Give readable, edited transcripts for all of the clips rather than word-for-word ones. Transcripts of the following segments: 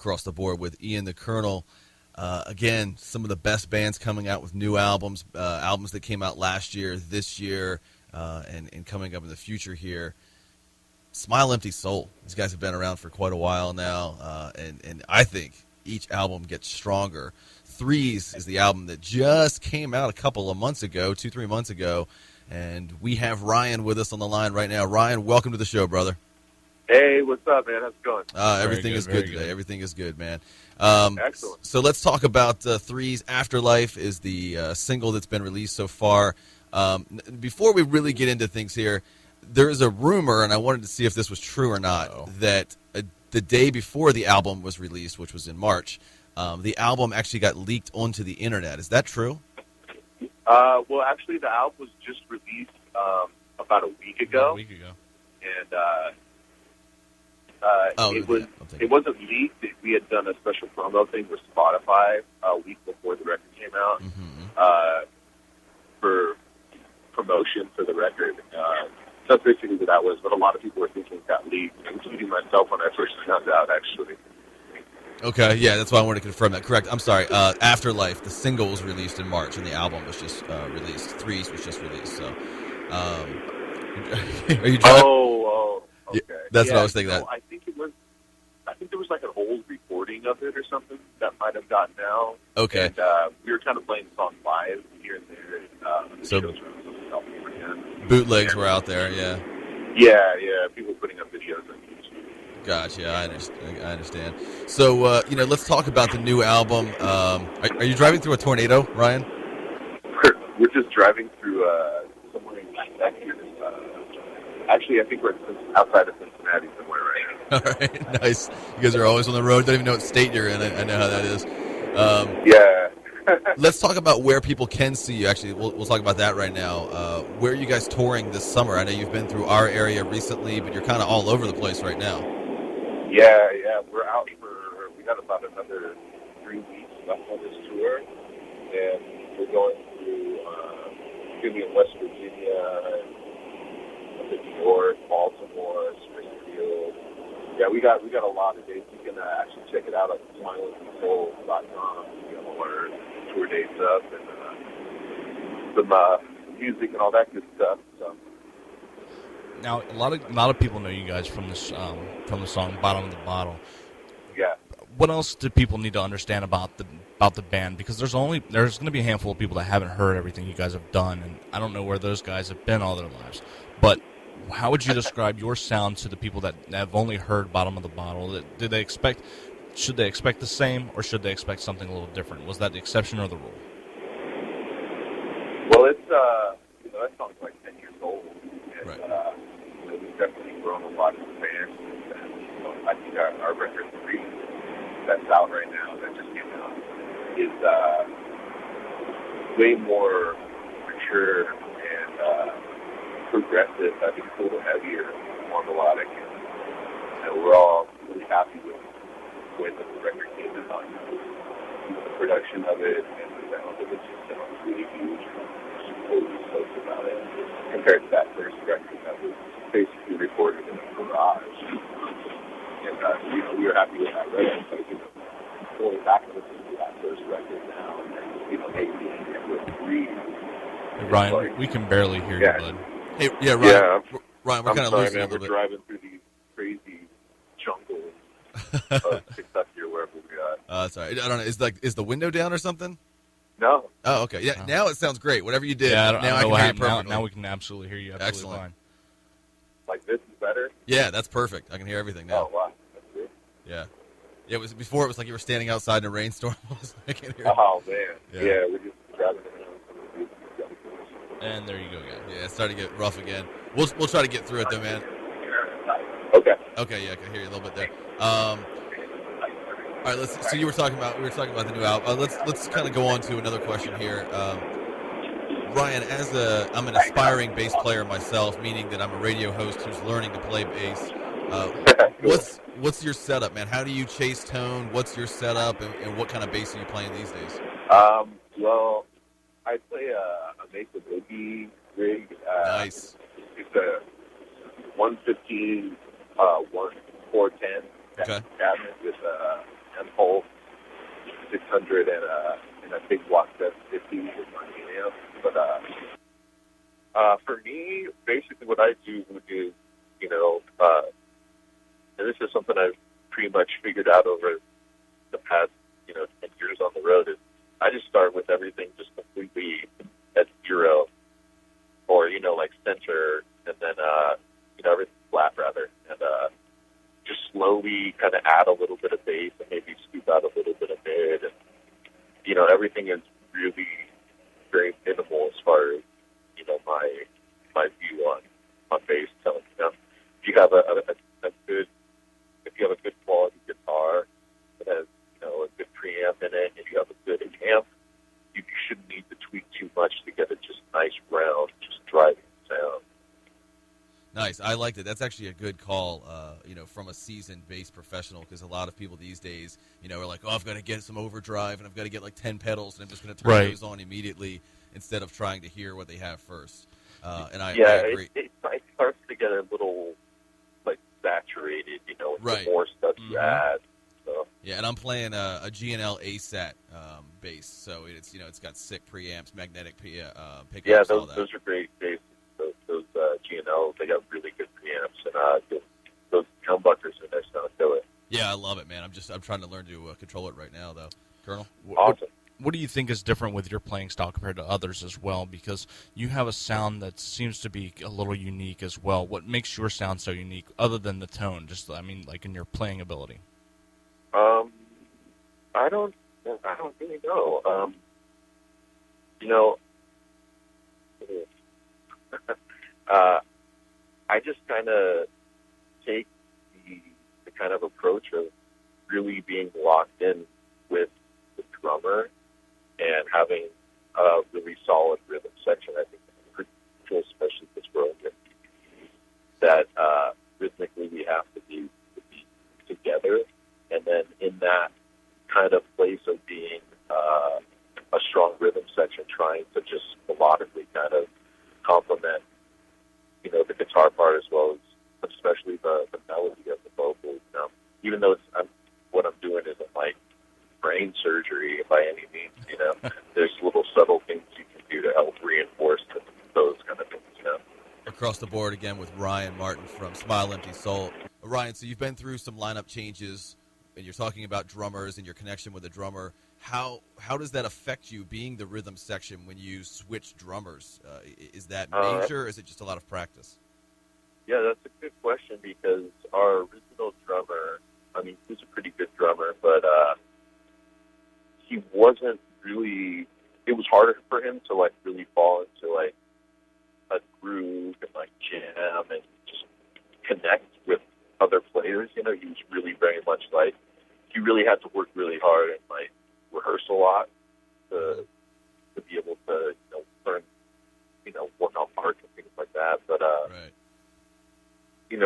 across the board with Ian the Colonel. Again, some of the best bands coming out with new albums, albums that came out last year, this year, and coming up in the future here. Smile Empty Soul. These guys have been around for quite a while now, and I think each album gets stronger. 3's is the album that just came out a couple of months ago, 2-3 months ago, and we have Ryan with us on the line right now. Ryan, welcome to the show, brother. Hey, what's up, man? How's it going? Everything is good today. Everything is good, man. Excellent. So let's talk about 3's Afterlife is the single that's been released so far. Before we really get into things here, there is a rumor, and I wanted to see if this was true or not, that the day before the album was released, which was in March, the album actually got leaked onto the internet. Is that true? Well, actually, the album was just released about a week ago. And it wasn't leaked. We had done a special promo thing with Spotify a week before the record came out for promotion for the record. That's basically what that was, but a lot of people were thinking it got leaked, including myself when I first found out, actually. Okay, yeah, that's why I wanted to confirm that. Correct. I'm sorry. Afterlife, the single was released in March, and the album was just released. 3's was just released. So, are you driving? Oh, okay. Yeah, that's what I was thinking. I think there was like an old recording of it or something that might have gotten out. Okay. And we were kind of playing the song live here and there. So bootlegs were out there, yeah. Yeah. People putting up videos on YouTube. Gotcha. I understand. So, let's talk about the new album. Are you driving through a tornado, Ryan? We're just driving through somewhere in Texas. Actually, I think we're outside of Cincinnati somewhere right now. All right, nice. You guys are always on the road. Don't even know what state you're in. I know how that is. Yeah. Let's talk about where people can see you. Actually, we'll talk about that right now. Where are you guys touring this summer? I know you've been through our area recently, but you're kind of all over the place right now. Yeah. We're out we got about another 3 weeks left on this tour, and we're going through, going to be in West Virginia, New York, Baltimore, Springfield. Yeah, we got a lot of dates. You can actually check it out at smileandsoul.com. You know, our tour dates up and some music and all that good stuff. So. Now, a lot of people know you guys from the song "Bottom of the Bottle." Yeah. What else do people need to understand about the band? Because there's going to be a handful of people that haven't heard everything you guys have done, and I don't know where those guys have been all their lives. But how would you describe your sound to the people that have only heard "Bottom of the Bottle"? Should they expect the same, or should they expect something a little different? Was that the exception or the rule? Well, it's that song's like 10 years old, and right. We've definitely grown a lot as a band. And, I think our record 3 that's out right now, that just came out, is way more mature and progressive. I think it's a little heavier, more melodic, and we're all really happy with the way that the record came out. The production of it and the sound of it just sounds really huge. I'm totally stoked about it compared to that first record that was basically recorded in a garage. And we were happy with that record. So, going back and listening to that first record now, and maybe with 3. Hey, Ryan, we can barely hear you, bud. Hey, yeah, Ryan. Yeah, Ryan, we're kind of losing man, a little we're bit. driving through these crazy jungles of Kentucky or wherever we are. Sorry, I don't know. Is the window down or something? No. Oh, okay. Yeah, now it sounds great. Whatever you did. Yeah, I can hear you perfectly. Now we can absolutely hear you. Absolutely Excellent. Fine. Like this is better? Yeah, that's perfect. I can hear everything now. Oh, wow. That's good. Yeah. It was before. It was like you were standing outside in a rainstorm. I can't hear. Oh man. Yeah, we're just driving around some of the beautiful. And there you go, guys. Yeah, it's starting to get rough again. We'll try to get through it though, man. Okay. Okay, yeah, I can hear you a little bit there. All right, so we were talking about the new album. Let's kind of go on to another question here. Ryan, I'm an aspiring bass player myself, meaning that I'm a radio host who's learning to play bass. What's your setup, man? How do you chase tone? What's your setup, and what kind of bass are you playing these days? Well, I play a Mesa Boogie rig. Nice. It's a 115, 410 cabinet with 600 and a big block 750 with my amp. But for me, basically what I do is, and this is something I've pretty much figured out over the past, 10 years on the road, is I just start with everything just completely at zero, or, like center, and then, everything flat rather, and just slowly kind of add a little bit of bass and maybe scoop out a little bit of mid, and, everything is really very minimal as far as, my view on bass. So, if you have a good, if you have a good quality guitar that has, a good preamp in it, and you have a good amp, you shouldn't need to tweak too much to get a just nice round, just driving sound. Nice. I liked it. That's actually a good call, from a seasoned bass professional, because a lot of people these days, are like, oh, I've got to get some overdrive, and I've got to get like 10 pedals, and I'm just going to turn those on immediately instead of trying to hear what they have first. And I agree. It starts to get a little, like, saturated, with the more stuff you add. So. Yeah, and I'm playing a G&L ASAT bass, so it's got sick preamps, magnetic pickups. Yeah, all that. those are great basses. Those G&Ls, they got really good preamps, and those humbuckers in there sound killer. Yeah, I love it, man. I'm trying to learn to control it right now, though. Colonel? Awesome. What do you think is different with your playing style compared to others as well? Because you have a sound that seems to be a little unique as well. What makes your sound so unique, other than the tone? Like in your playing ability. I don't really know. I just kind of take the kind of approach of really being locked in with the drummer and having a really solid rhythm section. I think it's pretty cool, especially this world that rhythmically we have to be together, and then in that kind of place of being a strong rhythm section, trying to just melodically kind of complement, the guitar part as well as especially the melody of the vocals. Even though what I'm doing isn't like brain surgery by any means, there's little subtle things you can do to help reinforce those kind of things, Across the board again with Ryan Martin from Smile Empty Soul. Ryan, so you've been through some lineup changes, and you're talking about drummers and your connection with the drummer. How does that affect you, being the rhythm section, when you switch drummers? Is that major, or is it just a lot of practice? Yeah, that's a good question, because our original drummer, he's a pretty good drummer, but he wasn't really, it was harder for him to, like, really fall into, like, a groove and, like, jam and just connect with other players. He was really very much, like, he really had to work really hard and, like, rehearse a lot to be able to, learn, work on parts and things like that. But, right.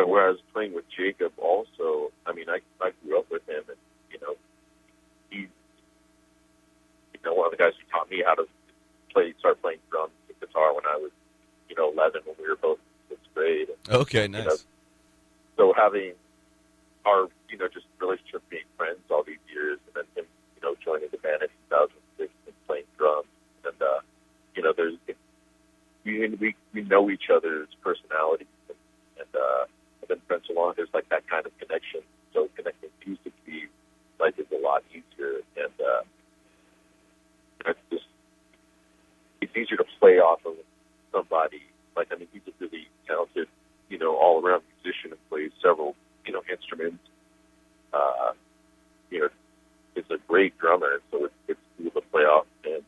Where I was playing with Jacob also, I grew up with him, and, he's, one of the guys who taught me how to start playing drums and guitar when I was, 11, when we were both in 6th grade. And, okay, nice. So having our, just relationship being friends all these years, and then him, joining the band in 2006 and playing drums, and, there's, we know each other's personalities, and have been friends so long, there's, like, that kind of connection. So connecting musically, like, is a lot easier, and it's easier to play off of somebody. Like, he's a really talented, all-around musician and plays several, instruments. Is a great drummer, so it's cool to play off him.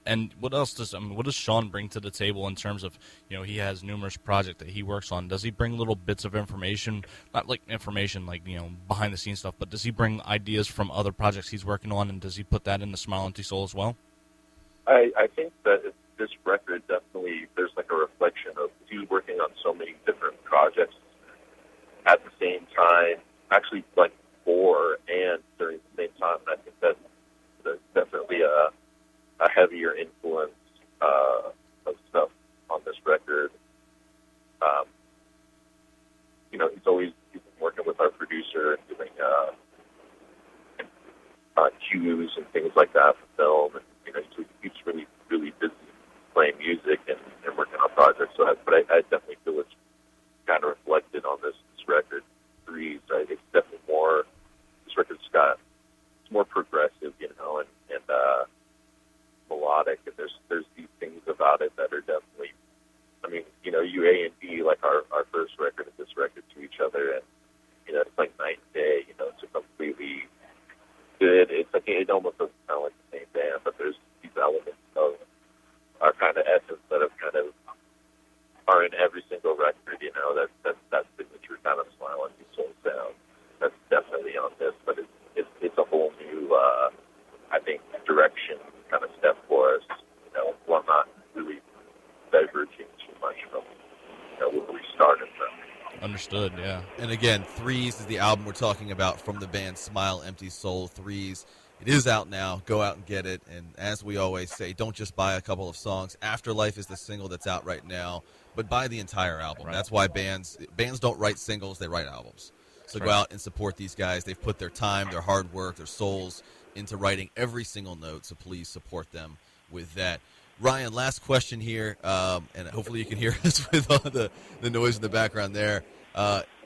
And what else what does Sean bring to the table in terms of, he has numerous projects that he works on? Does he bring little bits of information, not like information like, behind the scenes stuff, but does he bring ideas from other projects he's working on, and does he put that in the Smile Empty Soul as well? I think that this record definitely, there's like a reflection of, he's working on so many different projects at the same time, actually like before and during the same time. And I think that there's definitely a heavier influence of stuff on this record. He's been working with our producer and doing cues and things like that for film. And, he keeps really, really busy playing music and working on projects. So, but I definitely feel it's kind of reflected on this record, 3's. It's definitely more, this record's it's more progressive, and melodic. And there's these things about it that are definitely, you A and B, like our first record and this record to each other, and, it's like night and day, it's a completely good, it's like, it almost doesn't sound like the same band, but there's these elements of our kind of essence that have kind of are in every single record, that signature kind of Smile Empty Soul sound. That's definitely on this, but it's a whole new, I think, direction kind of step for us. While not really diverging too much from where we started from. Understood, yeah. And again, 3's is the album we're talking about from the band Smile Empty Soul. 3's. It is out now. Go out and get it. And as we always say, don't just buy a couple of songs. Afterlife is the single that's out right now, but buy the entire album. Right. That's why bands don't write singles, they write albums. So go out and support these guys. They've put their time, their hard work, their souls into writing every single note, so please support them with that. Ryan, last question here, and hopefully you can hear us with all the noise in the background there.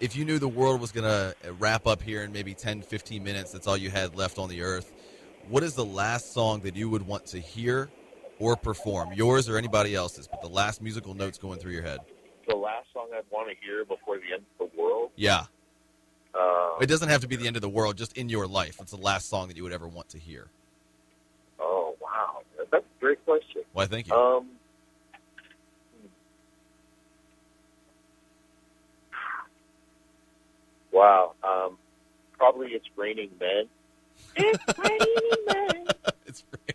If you knew the world was going to wrap up here in maybe 10, 15 minutes, that's all you had left on the earth, what is the last song that you would want to hear or perform? Yours or anybody else's, but the last musical notes going through your head. The last song I'd want to hear before the end of the world? Yeah. It doesn't have to be the end of the world, just in your life. What's the last song that you would ever want to hear? Oh, wow. That's a great question. Why, thank you. Wow. Probably It's Raining Men. It's Raining Men.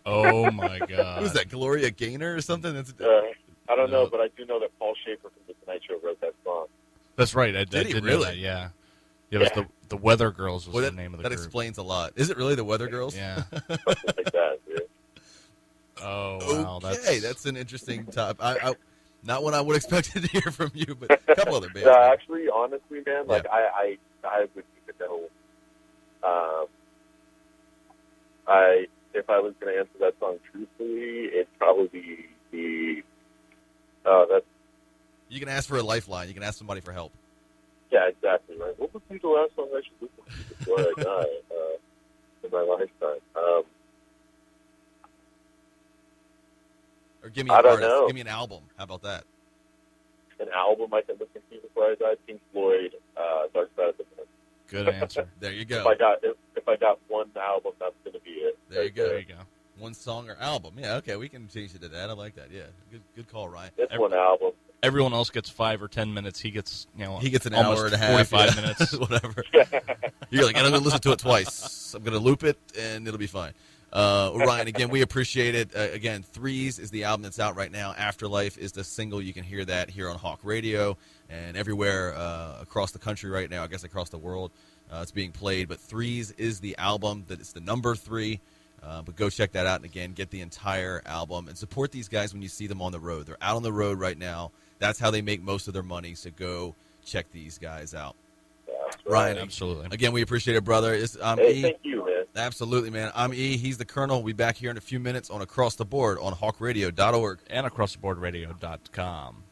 Oh, my God. Who's that, Gloria Gaynor or something? That's I don't know, but I do know that Paul Schaefer from The Tonight Show wrote that song. That's right. I did really? know that, yeah. It was the Weather Girls was the name of the that group. That explains a lot. Is it really the Weather Girls? Yeah. Something like that, yeah. Oh, wow. Okay, that's an interesting topic. I not one I would expect to hear from you, but a couple other bands. Actually, honestly, man, like I would need to know. If I was going to answer that song truthfully, it'd probably be that's. You can ask for a lifeline. You can ask somebody for help. Yeah, exactly. Right. What would be the last song I should listen to before I die in my lifetime? Or give me an I don't artist. know. Give me an album. How about that? An album I can listen to before I die. Pink Floyd, Dark Side of the Moon. Good answer. There you go. If I got one album, that's going to be it. There you go. There you go. One song or album. Yeah, okay, we can change it to that. I like that. Yeah, good call, Ryan. It's one album. Everyone else gets 5 or 10 minutes. He gets, he gets an almost hour and a half, 45 minutes, whatever. You're like, I'm going to listen to it twice. I'm going to loop it, and it'll be fine. Ryan, again, we appreciate it. Again, 3's is the album that's out right now. Afterlife is the single. You can hear that here on Hawk Radio and everywhere across the country right now. I guess across the world, it's being played. But 3's is the album. That it's the number 3. But go check that out, and again, get the entire album and support these guys when you see them on the road. They're out on the road right now. That's how they make most of their money. So go check these guys out. Ryan, absolutely. Again, we appreciate it, brother. Hey, thank you, man. Absolutely, man. I'm E. He's the Colonel. We'll be back here in a few minutes on Across the Board on hawkradio.org. And acrosstheboardradio.com.